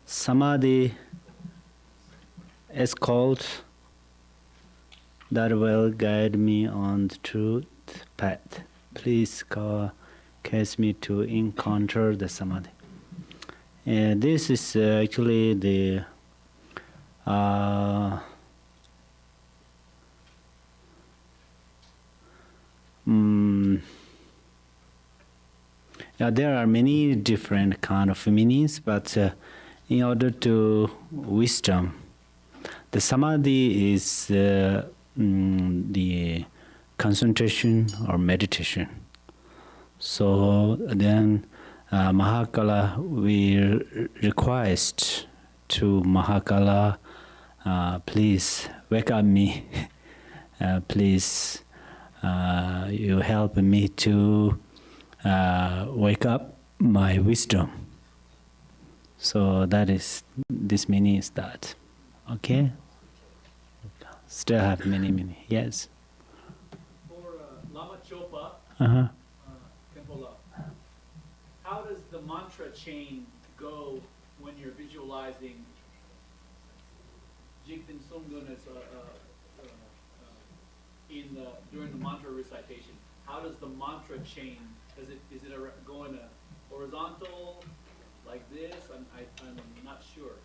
Samadhi is called that will guide me on the truth path. Please cause me to encounter the Samadhi. And this is actually the there are many different kind of meanings, but in order to wisdom, the Samadhi is the concentration or meditation. So then Mahakala, we request to Mahakala, please wake up me. Please, you help me to wake up my wisdom. So that is, this meaning is that. Okay? Still have many meaning. Yes? For Lama Chopa, Khenpo, how does the mantra chain go when you're visualizing Jigten Sunggun during the mantra recitation? How does the mantra chain, is it going horizontal like this? I'm not sure.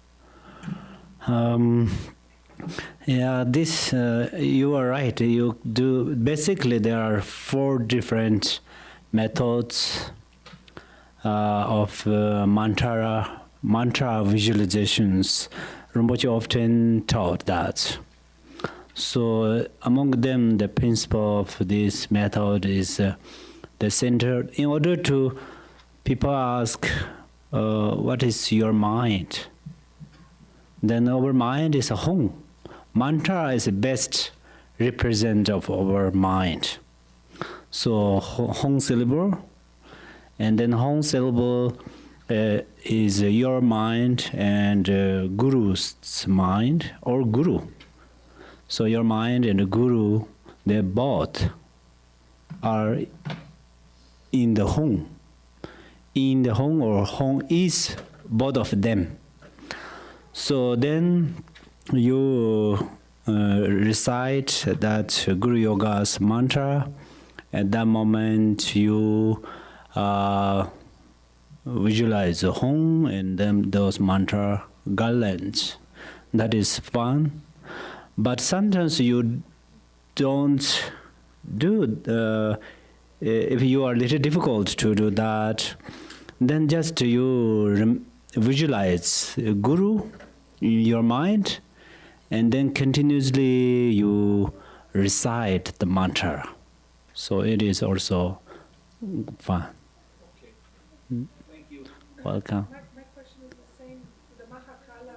Yeah, this you are right. You do basically there are 4 different methods of mantra visualizations. Rinpoche often taught that. So among them, the principle of this method is the center. In order to, people ask, what is your mind? Then our mind is a home. Mantra is the best representative of our mind. So home syllable, and then home syllable is your mind and guru's mind or guru. So your mind and the guru, they both are in the home. In the home, or home is both of them. So then you recite that Guru Yoga's mantra. At that moment you visualize the home and then those mantra garlands. That is fun. But sometimes you don't do, if you are a little difficult to do that, then just you visualize Guru in your mind, and then continuously you recite the mantra. So it is also fun. Okay. Thank you. Welcome. My question is the same. The Mahakala,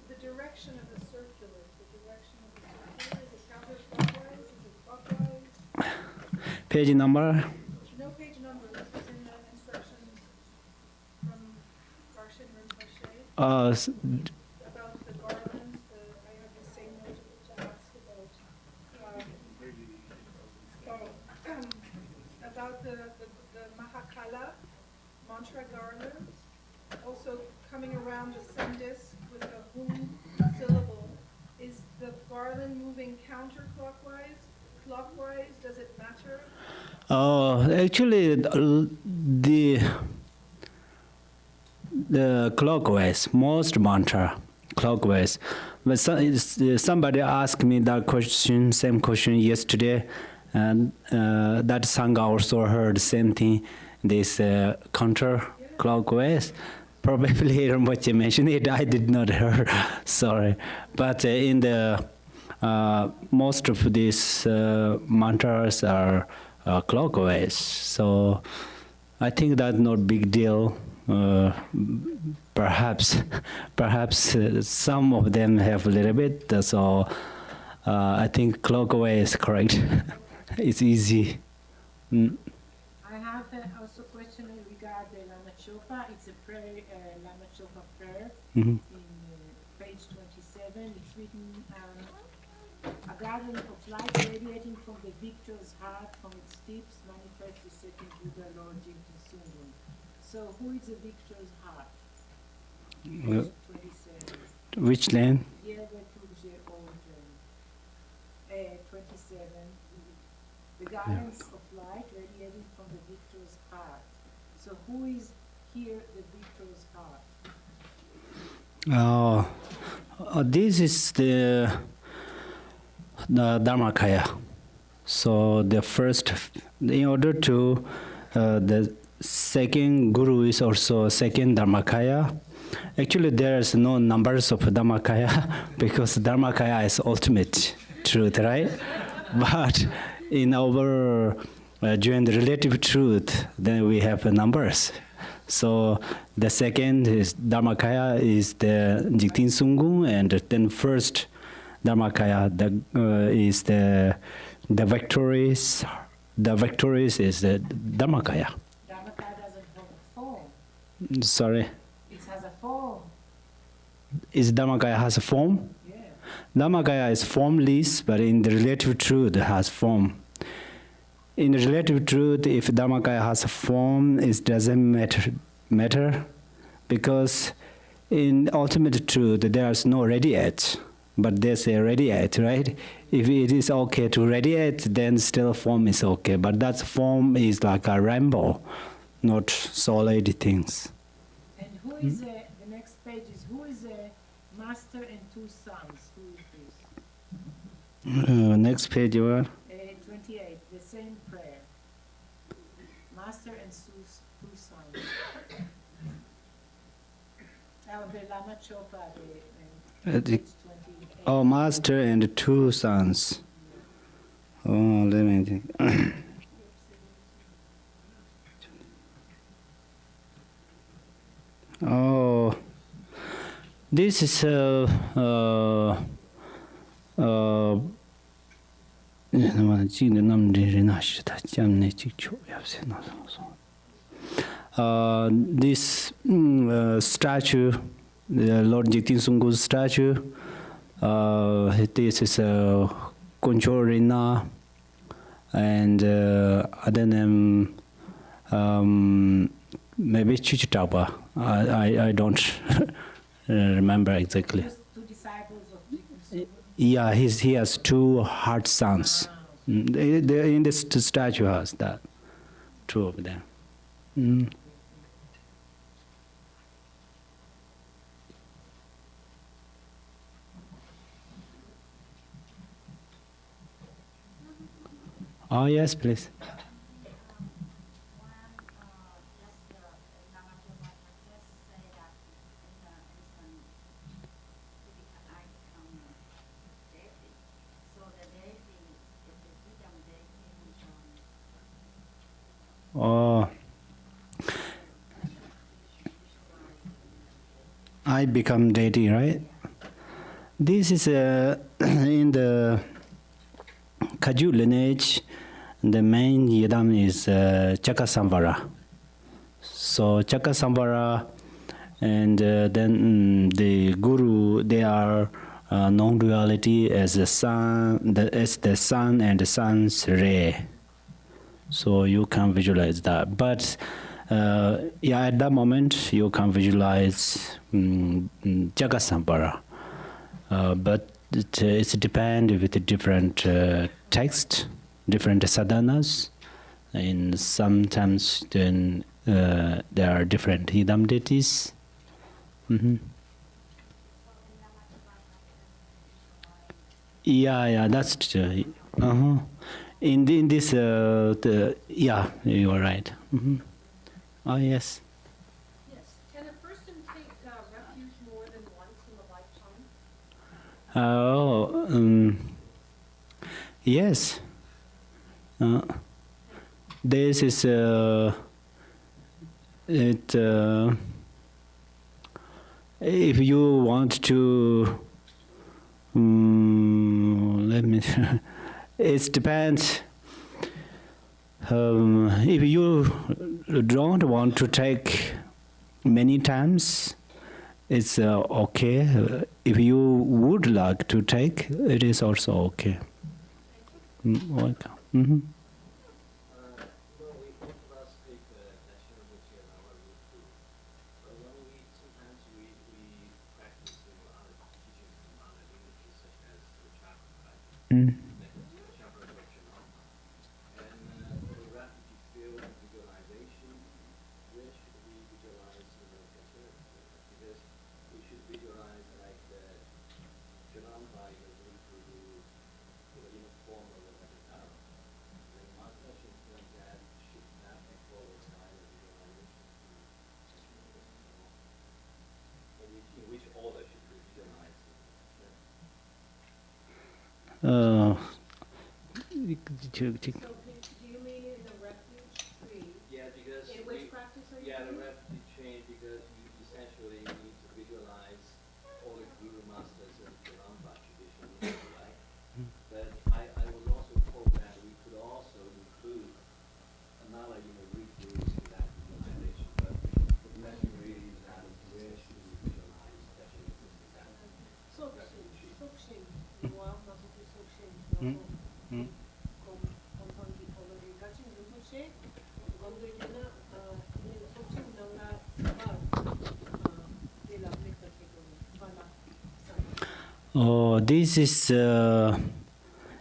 the direction of the circular, is it counterclockwise? Is it clockwise? Page number? No page number. This is in the instructions from Garshin Rinpoche. About the garlands, I have the same note to ask about the Mahakala mantra garlands, also coming around the sun disk with a hum syllable. Is the garland moving counterclockwise, clockwise? Does it matter? Actually, the clockwise, most mantra clockwise. But somebody asked me that question, same question yesterday, and that Sangha also heard the same thing, this counter-clockwise. Probably Rinpoche mentioned it, I did not hear, sorry. But in the, most of these mantras are clockwise, so I think that's not big deal. Perhaps some of them have a little bit, so I think clockwise is correct. It's easy. I have also a question regarding Lama Chopa. It's a prayer, Lama Chopa prayer in page 27. It's written, a garden of light radiating from the victor's heart, from its tips, manifests the second Buddha, Lord Jigten Sunggun. So who is the victor's heart? Uh, 27. which line? Yelve Pugje Order. 27. The guidance of light radiating from the victor's heart. So who is here the victor's heart? This is the Dharmakaya. So the first, in order to, the second guru is also second Dharmakaya. Actually, there's no numbers of Dharmakaya because Dharmakaya is ultimate truth, right? But in our during the relative truth, then we have numbers. So the second is Dharmakaya is the Jigten Sungung, and then first Dharmakaya is the victorious. The victorious is the Dharmakaya. Dharmakaya doesn't have a form. Sorry, It has a form. is Dharmakaya has a form? Yeah. Dharmakaya is formless, but in the relative truth it has form. In the relative truth, if Dharmakaya has a form, it doesn't matter because in ultimate truth there is no radiate, but there's a radiate, right? If it is okay to radiate, then still form is okay, but that form is like a rainbow, not solid things. And who is the next page is who is a master and two sons? Who is this? Next page, you are. 28, the same prayer. Master and two sons. The Lama Chopa, The- page 28. Oh, master and two sons. Oh, let me think. Oh, this is this statue, the Lord Jigten Sunggu's statue. This is Konchorina, and other name maybe Chichitapa. I don't remember exactly. Just two disciples of Jesus. Yeah, he has two hard sons. In this statue has that, two of them. Mm. Oh yes, please. Oh, I become deity, right? This is in the Kaju lineage. The main yidam is Chakasamvara. So Chakasamvara, and then the guru, they are non-duality as the sun, as the sun and the sun's ray. So you can visualize that. But yeah, at that moment you can visualize Jagasamvara. But it's depend with the different text, different sadhanas, and sometimes then there are different hidam deities. Mm-hmm. Yeah, that's true. Uh-huh. In this, yeah, you are right. Mm-hmm. Oh yes. Yes. Can a person take refuge more than once in a lifetime? Yes. This is it. If you want to, let me. It depends. If you don't want to take many times, it's okay. If you would like to take, it is also okay. Welcome. Mm-hmm. No, we both of us take national which in our route. So do you mean in the refuge tree? Yeah, because In which practice are you Yeah, the doing? refuge change because you essentially need to visualize all the guru masters and the Rampa tradition, right? But I was also told that we could also include another, Greek gurus in that visualization. But the question really is that where should we visualize, especially in that refuge tree? Sokshin, Noir, Masuki Sokshin, Kontongi Polari, Gachin Rinpoche, Gondelina, Sokshin Nanga, de la Mecca Oh, this is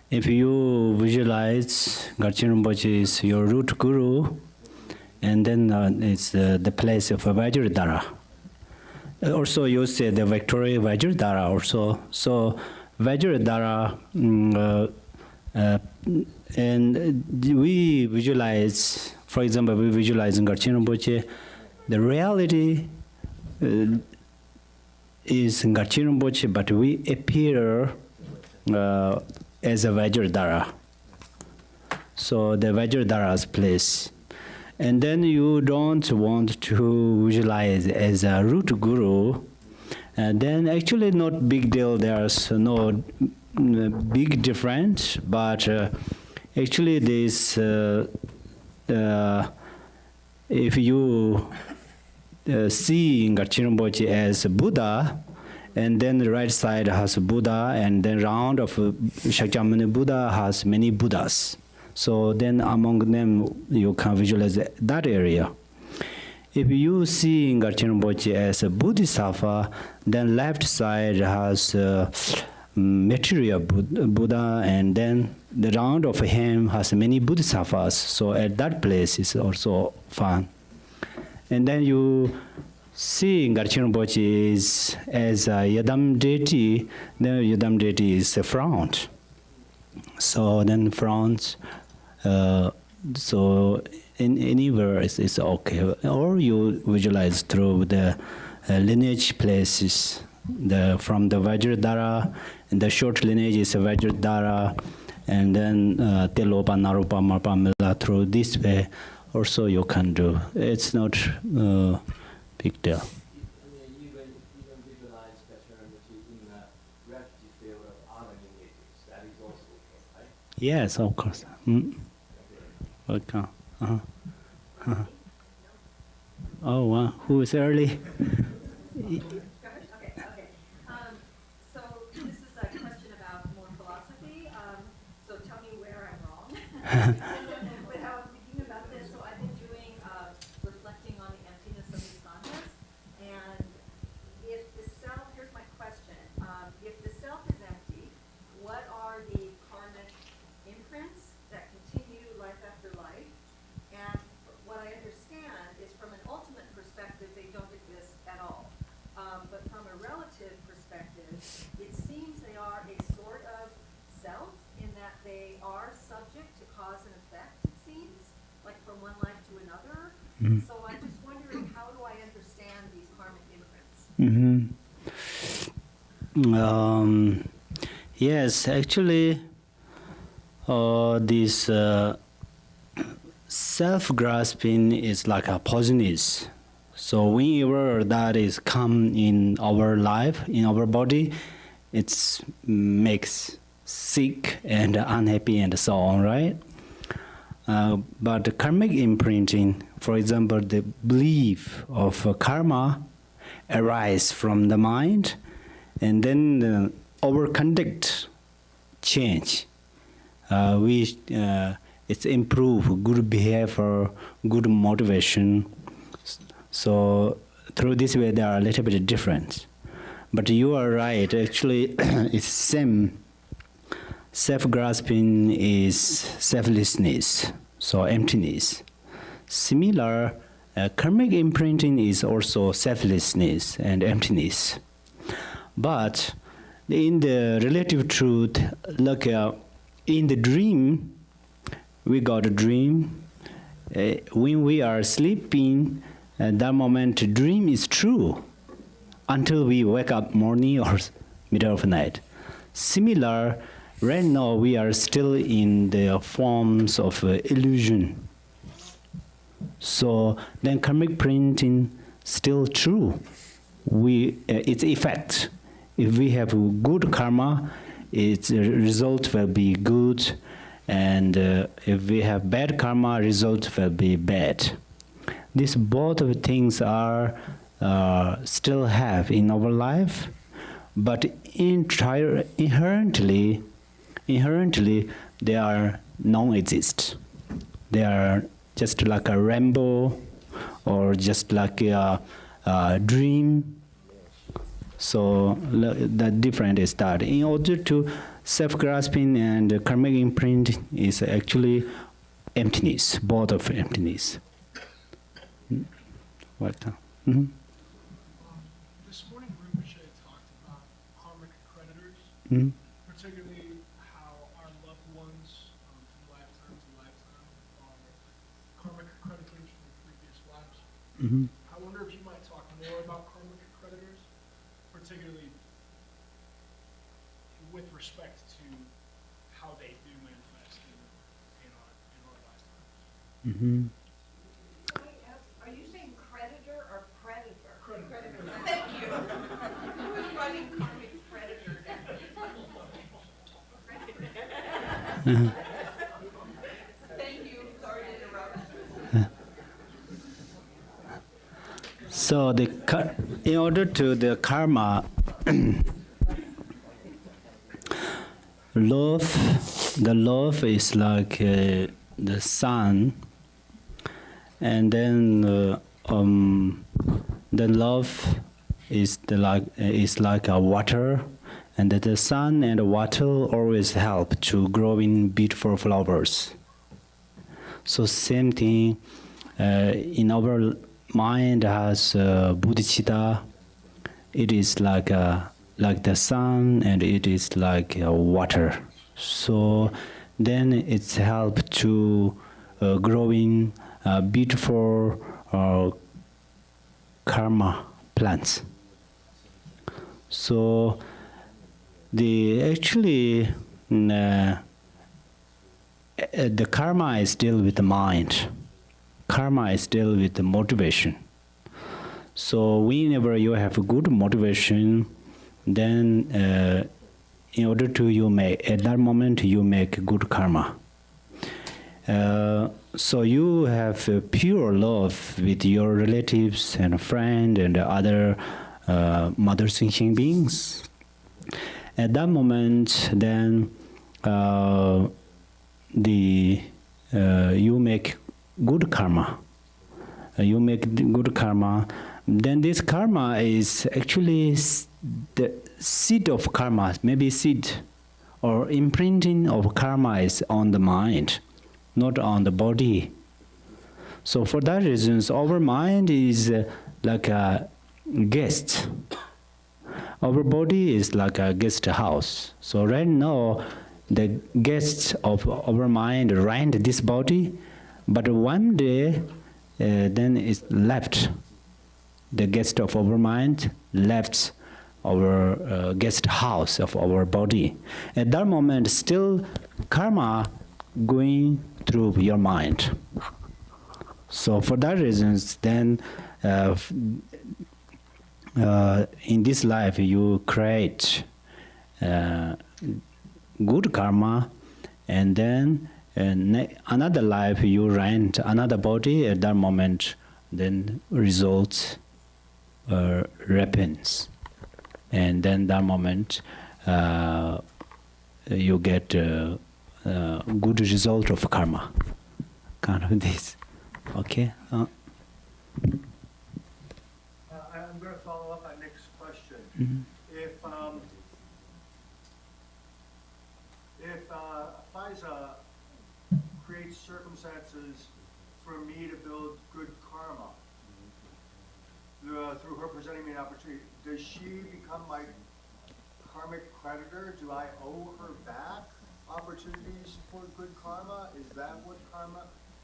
if you visualize Garchen Rinpoche is your root guru, and then it's the place of Vajradhara. Also, you say the Victoria Vajradhara also. So Vajradhara, and we visualize, for example, we visualize in Garchen Rinpoche, the reality is Garchen Rinpoche, but we appear as a Vajradhara. So the Vajradhara's place. And then you don't want to visualize as a root guru, then actually not big deal, there's no big difference, but actually this, if you see Garchen Rinpoche as Buddha, and then the right side has Buddha, and then round of Shakyamuni Buddha has many Buddhas. So then among them you can visualize that area. If you see Garchen Rinpoche as a Bodhisattva, then left side has material Buddha, and then the round of him has many Bodhisattvas. So at that place is also fun. And then you see Garchen Rinpoche is as a Yadam deity, then Yadam deity is the front. So then front, so in anywhere is okay. Or you visualize through the lineage places, from the Vajradhara, and the short lineage is Vajradhara, and then Telopa, Naropa, Marpa, Mila, through this way also you can do. It's not big deal. Even visualize Garchen Rinpoche in the refugee field of other lineages. That is also okay, right? Yes, of course. Welcome. Oh, wow. Who is early? Okay. So this is a question about more philosophy. So tell me where I'm wrong. But how I'm thinking about this, so I've been doing reflecting on the emptiness of the skandhas. And if the self, here's my question. If the self is empty, what are the karmic imprints that continue life after life? And what I understand is from an ultimate perspective, they don't exist at all. But from a relative perspective, it seems they are a sort of self in that they are subject to cause and effect, it seems, like from one life to another. So I'm just wondering, how do I understand these karmic imprints? Yes, actually, this self-grasping is like a poisonous. So whenever that is come in our life, in our body, it makes sick and unhappy and so on, right? But the karmic imprinting, for example, the belief of karma arise from the mind, and then our conduct change. It's improve good behavior, good motivation. So through this way, they are a little bit different. But you are right. Actually, it's same. Self-grasping is selflessness, so emptiness. Similar, karmic imprinting is also selflessness and emptiness. But in the relative truth, look, in the dream, we got a dream. When we are sleeping, at that moment, dream is true until we wake up morning or middle of the night. Similar, right now we are still in the forms of illusion. So then karmic printing still true. Its effect. If we have good karma, its result will be good, and if we have bad karma, result will be bad. These both of things are still have in our life, but inherently they are non-exist. They are just like a rainbow, or just like a dream. So the difference is that in order to self-grasping and karmic imprint is actually emptiness, both of emptiness. What? Mm-hmm. This morning, Rinpoche talked about karmic creditors, Mm-hmm. particularly how our loved ones from lifetime to lifetime are karmic creditors from previous lives. Mm-hmm. I wonder if you might talk more about karmic creditors, particularly with respect to how they do manifest in our lifetimes. Mm-hmm. Are you saying creditor or predator? Creditor. Thank you. Who is running karmic predator now? Thank you, sorry to interrupt. So in order to the karma, the love is like the sun, and then the love is like a water, and the sun and water always help to growing beautiful flowers. So same thing in our mind has bodhicitta. It is like the sun, and it is like water. So then it's help to growing beautiful karma plants. So the karma is still with the mind. Karma is still with the motivation. So whenever you have a good motivation, then in order to at that moment you make good karma. So you have pure love with your relatives and friends and other mother sentient beings. At that moment, then you make good karma. You make good karma. Then this karma is actually the seed of karma. Maybe seed or imprinting of karma is on the mind, not on the body. So for that reason, our mind is like a guest. Our body is like a guest house. So right now, the guests of our mind rent this body, but one day, then it's left. The guest of our mind left our guest house of our body. At that moment, still karma going through your mind. So for that reasons, then in this life you create good karma, and then another life you rent another body. At that moment, then results happens, and then that moment you get good result of karma. Kind of this, okay. I'm going to follow up on Nick's question. Mm-hmm. If FISA creates circumstances for me to build good karma through her presenting me an opportunity, does she become my karmic creditor? Do I owe her back opportunities for good karma? Is that what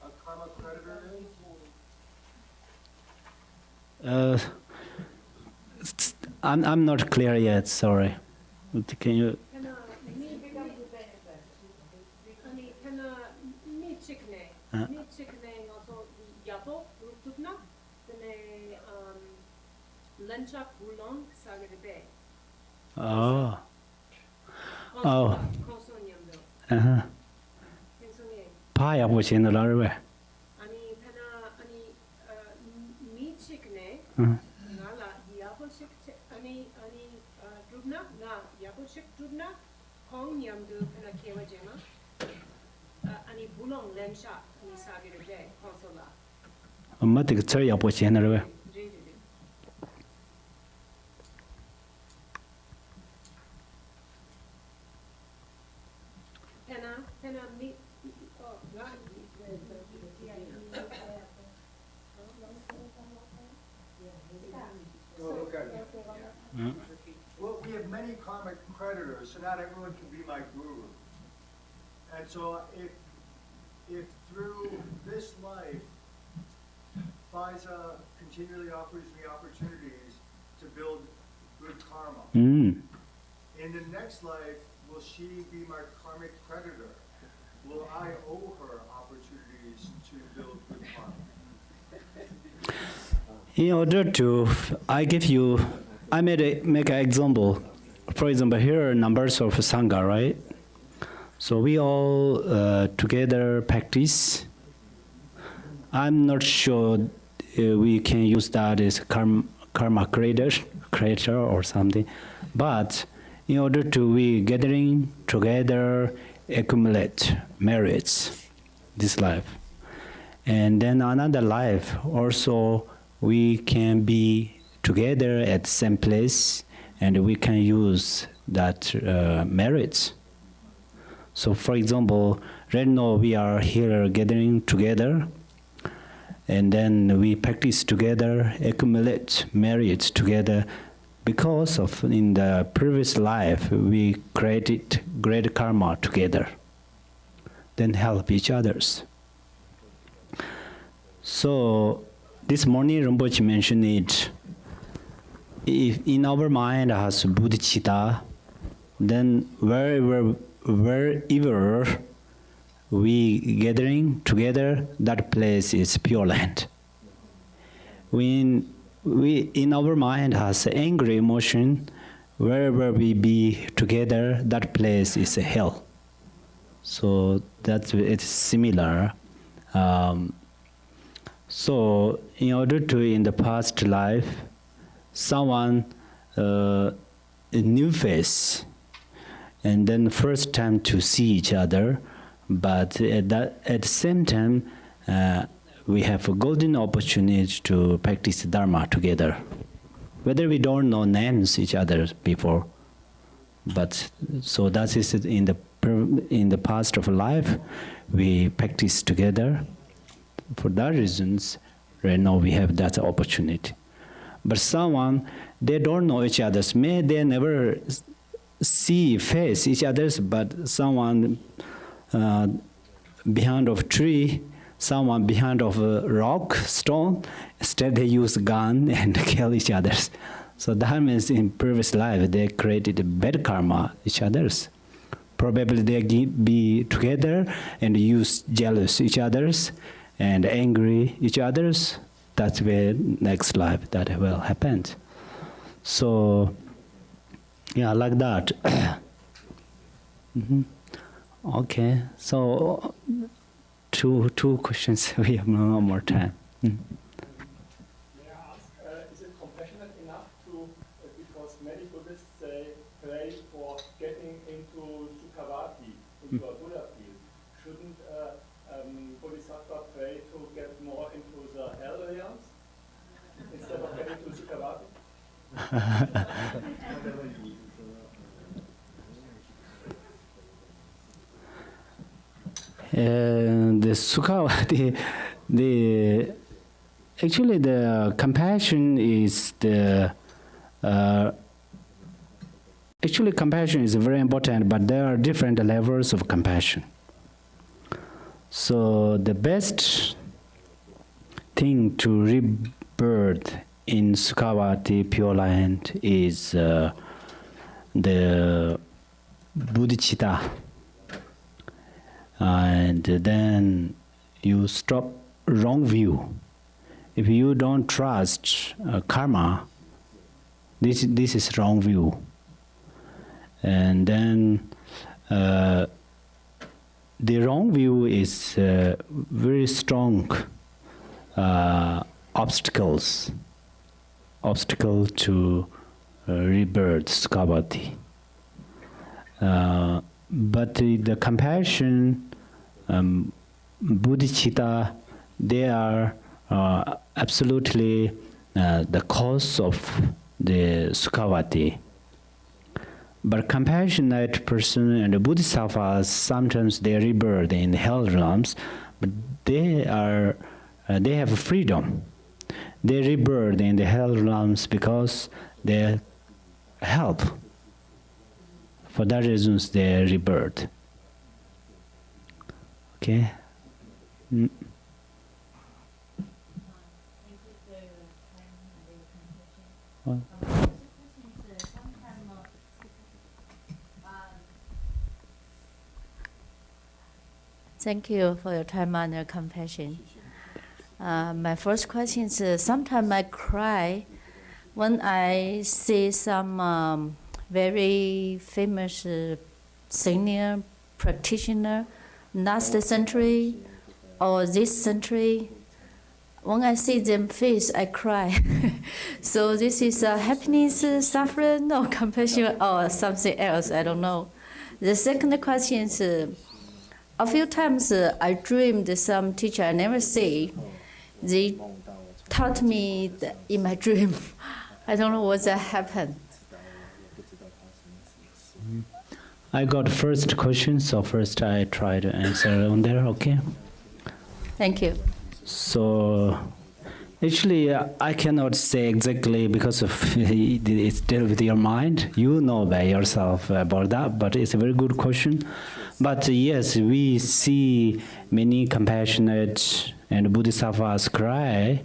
a karma creditor is? I'm not clear yet. Sorry. Can you? 렌차 불렁 사그르베. Oh. Oh. 콘소니엄도. Uh-huh. 콘소니. 파야 보시는 왜? 아니 페나 아니 미치크네. 응. 나라 야보식 아니 드ub나 나 야보식 드ub나 콩니엄도 페나 케와제마. 아니 불렁 렌차 아니 사그르베 콘솔라. 엄마 되게 저야 보시는 왜? 페나 미 Okay. Well, we have many karmic creditors, so not everyone can be my guru. And so if through this life, Faiza continually offers me opportunities to build good karma, 음. in the next life, will she be my karmic creditor? Will I owe her opportunities to build good karma? In order to, I make an example. For example, here are numbers of Sangha, right? So we all together practice. I'm not sure we can use that as karma creator or something. But in order to we gathering together, accumulate merits this life. And then another life also we can be together at the same place and we can use that merits. So for example, right now we are here gathering together and then we practice together, accumulate merits together because of in the previous life we created great karma together, then help each others. So this morning Rinpoche mentioned it. If in our mind has bodhicitta, then wherever we gathering together, that place is pure land. When we in our mind has angry emotion, wherever we be together, that place is a hell. So it's similar. So in order to in the past life, someone a new face, and then first time to see each other, but at the same time we have a golden opportunity to practice Dharma together. Whether we don't know names each other before, but so that is in the past of life we practice together. For that reasons, right now we have that opportunity. But someone, they don't know each other's, may they never see face each other's, but someone behind of tree, someone behind of a rock, stone, instead they use gun and kill each others. So that means in previous life they created bad karma each others. Probably they be together and use jealous each others and angry each others. That's where next life that will happen. So yeah, like that. Okay, so two questions. We have no more time. May I ask, is it compassionate enough to, because many Buddhists say, pray for getting into Sukhavati, into a Buddha field. Shouldn't Bodhisattva pray to get more into the hell realms instead of getting to Sukhavati? The Sukhavati, actually the compassion is actually compassion is very important, but there are different levels of compassion. So the best thing to rebirth in Sukhavati Pure Land is the bodhicitta. And then you stop wrong view. If you don't trust karma, This is wrong view. And then the wrong view is very strong obstacle to rebirth, Sukhavati. But the compassion, bodhicitta, they are absolutely the cause of the Sukhavati. But compassionate person and the bodhisattvas, sometimes they rebirth in hell realms, but they have freedom. They rebirth in the hell realms because they help. For that reasons, they rebirth. Okay. Mm. Well. Thank you for your time and your compassion. My first question is, sometimes I cry when I see some very famous senior practitioner, last century or this century. When I see them face, I cry. So this is happiness, suffering, or compassion, or something else, I don't know. The second question is, a few times I dreamed some teacher I never see. They taught me in my dream. I don't know what that happened. I got first question, so first I try to answer on there, okay? Thank you. So, actually, I cannot say exactly because of it's still with your mind. You know by yourself about that, but it's a very good question. But yes, we see many compassionate and bodhisattvas cry.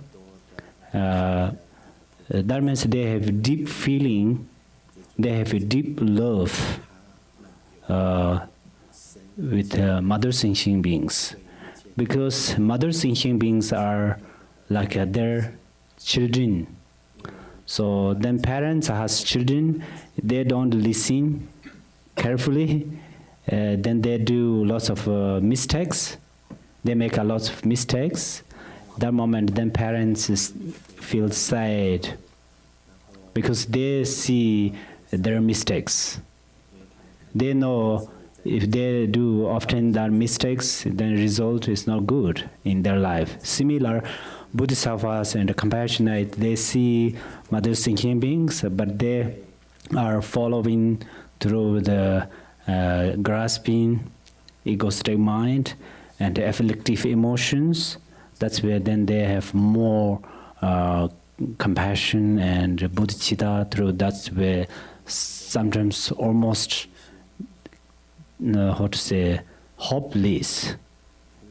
That means they have deep feeling, they have a deep love with mother sentient beings. Because mother sentient beings are like their children. So then parents has children, they don't listen carefully, then they do lots of mistakes. They make a lot of mistakes. That moment, then parents feel sad because they see their mistakes. They know if they do often that mistakes, then result is not good in their life. Similar, bodhisattvas and compassionate, they see mother sentient beings, but they are following through the grasping, egoistic mind, and afflictive emotions. That's where then they have more compassion and bodhicitta through. That's where sometimes almost hopeless.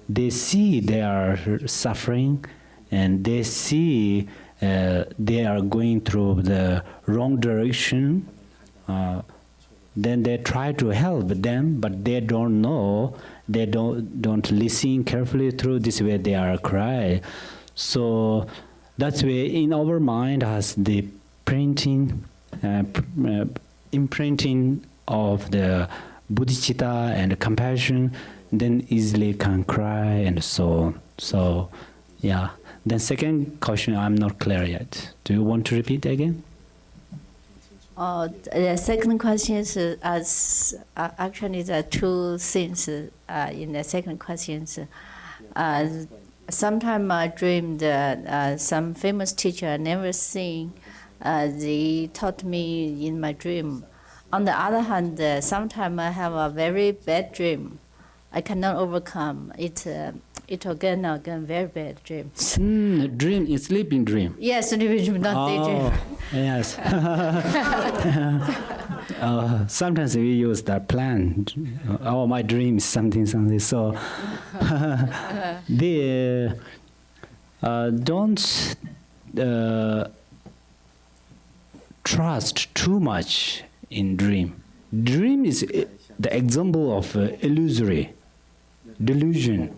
They see they are suffering, and they see they are going through the wrong direction. Then they try to help them, but they don't know. They don't listen carefully through. This way they are cry. So that's where in our mind has the imprinting of the bodhicitta and compassion, then easily can cry and so on. So, yeah. Then second question, I'm not clear yet. Do you want to repeat again? The second question is, actually there are two things in the second question. Sometimes I dreamed some famous teacher I never seen. They taught me in my dream. On the other hand, sometimes I have a very bad dream. I cannot overcome it. It again, very bad dreams. Dream is sleeping dream. Yes, sleeping dream, not daydream. Yes. Sometimes we use that plan. Oh, my dream is something. So they don't trust too much in dream. Dream is the example of illusory delusion.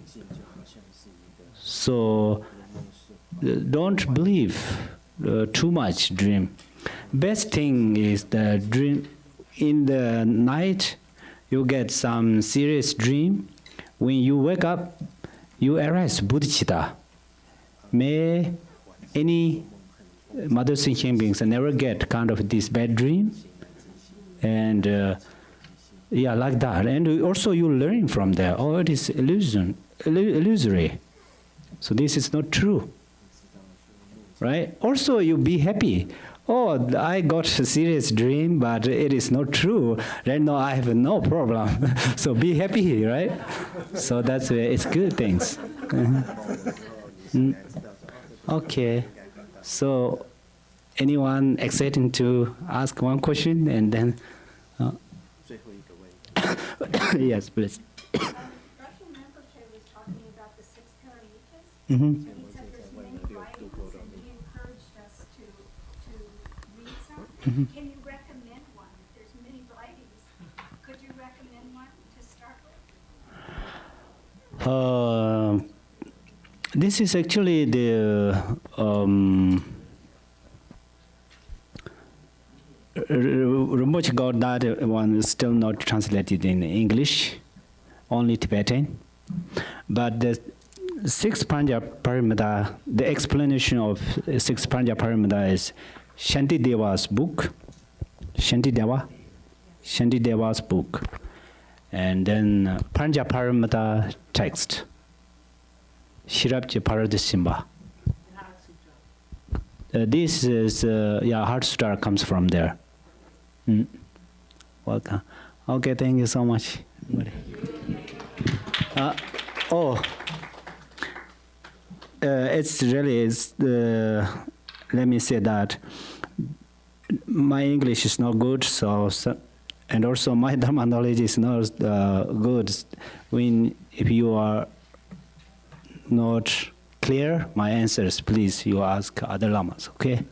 So don't believe too much dream. Best thing is the dream. In the night, you get some serious dream. When you wake up, you arise bodhicitta. May any mothers and human beings never get kind of this bad dream. And yeah, like that. And also you learn from there. Oh, it is illusory. So this is not true. Right? Also you be happy. Oh, I got a serious dream, but it is not true. Right now I have no problem. So be happy, right? So that's it's good things. Okay. So anyone excited to ask one question and then yes, please. Russian Rinpoche was talking about the 6 paramitas. Mm-hmm. And he said there's many writings, and he encouraged us to read some. Mm-hmm. Can you recommend one? There's many writings. Could you recommend one to start with? This is actually the Rinpoche got that one still not translated in English, only Tibetan. But the 6 Panja Paramita, the explanation of 6 Panja Paramita is Shantideva's book, Shantideva's book, and then Panja Paramita text, Shirapje Paradasimba. This is, Heart Sutra comes from there. Welcome. Okay, thank you so much. It's really, let me say that my English is not good, so and also my Dharma knowledge is not good. If you are not clear, my answers, please, you ask other lamas, okay?